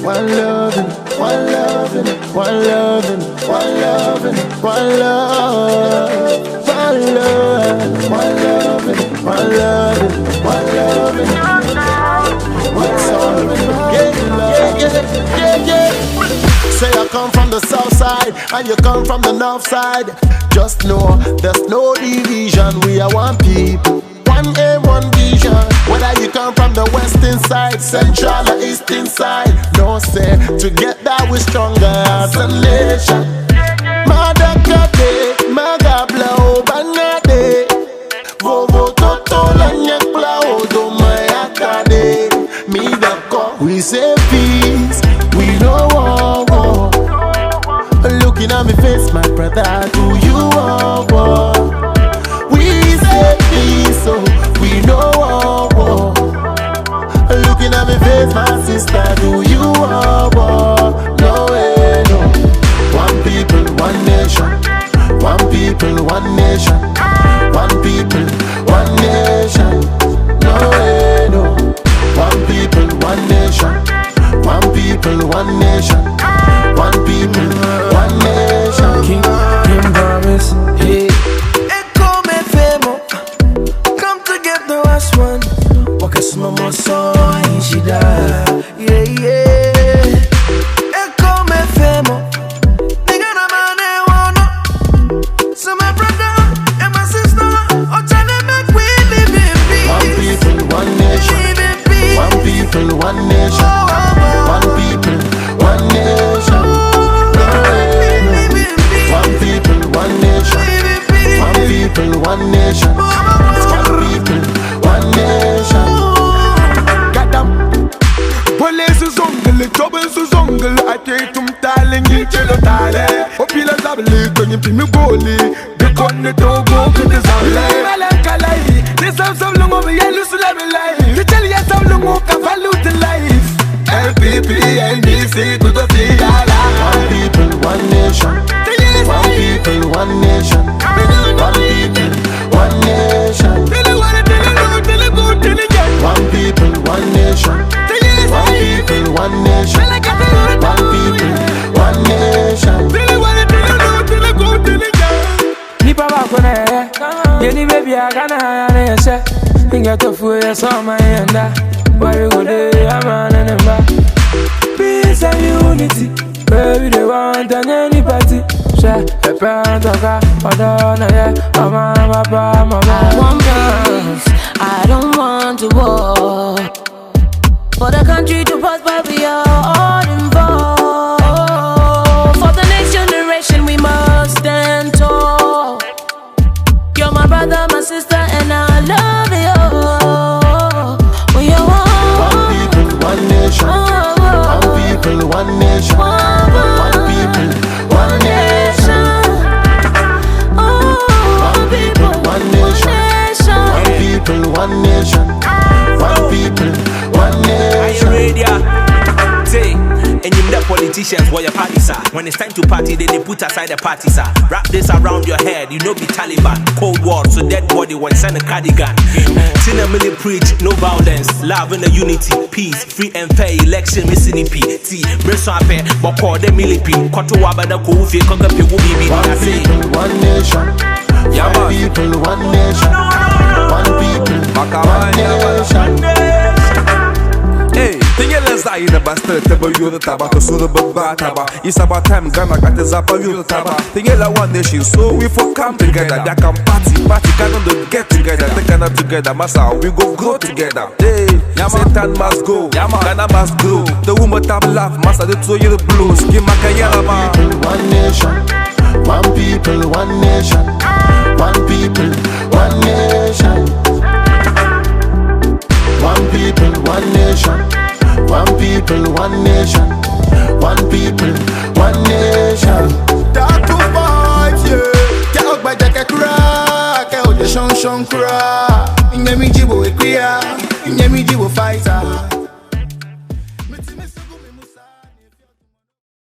one loving, one loving, one loving, one loving, one love, one love, one loving, one loving, one loving. What's all yeah. Say I come from the south side and you come from the north side. Just know there's no division. We are one people, one aim, one vision. Whether you come from the western side, central or eastern side, no say together we're stronger as a nation. Mother kade, maga blow banade, vovo toto la nyek blow do mayakade. Me dako, we say peace, we know war. Looking at me face, my brother, do you war? We say peace, so we know war. Looking at me face, my sister, do you war? No way, no. One people, one nation. One people, one nation. One people, one nation. No way, no. One people, one nation. One people, one nation. One people, one nation. King Promise, hey. Echo me femo, come together as one. Walk a small more so and she die. Yeah. Echo me femo, nigga na mane wanna. So my brother and my sister, oh tell them make we live in peace. One people, one nation. One people, one nation. One people, one nation. One people, one nation. One people, one nation. One people, one nation. Gadam. Police zongel, trouble zongel. I take tum taling, you chelo tale. Opila zabli, kwenye pimi boli. Bekone togo kete zable. Melankalai, this have some long over yellow sulami. You tell you some long over value to life. LPP, NBC, to the sea. One people, one nation. One people, one nation. One people, one nation. One people, one nation. One people, one nation. One people, one nation. Nipa bakone, yeni baby agana ya se. Inga tofu ya soma yenda. Why you go there, man and emba. Peace and unity, baby they want any party. Share a parent of God, Madonna, yeah, mama, papa, mama. I want peace, I don't want to war. For the country to prosper, we are all involved. For the next generation, we must stand tall. You're my brother, my sister, and I love you. We are one people, one nation. One people, one nation. One people, one nation. One people, one nation. One people, one nation. One people, one nation. Are you ready? Say, and you the politicians where your parties are. When it's time to party, then they put aside the parties are. Wrap this around your head, you know be Taliban. Cold war, so dead body when send a cardigan. Cinnamon preach, no violence, love and a unity, peace, free and fair election, missing EP. T, Bresson Ape, Boko, the millipede, Koto Wabada Kofi, Kokapi, Wubi, one people, one nation. One people, one nation. One people, one nation. Hey, tingele za ina bastard tabo yuru taba to suru baba taba. It's about time Ghana got the zapa yuru taba. Tingele one nation, so we for come together. They can party, Ghana to get together. Take Ghana together, massa we go grow together. Hey, Satan must go, Ghana must grow. The woman tap laugh, massa the two year blues. Give my kayana ma. One nation, one people, one nation. One people, one nation. One people, one nation. One people, one nation. One people, one nation. That two vibes, yeah. Get out by the crack, get out the shong crack. Inyemi jibo equia, inyemi jibo fighter.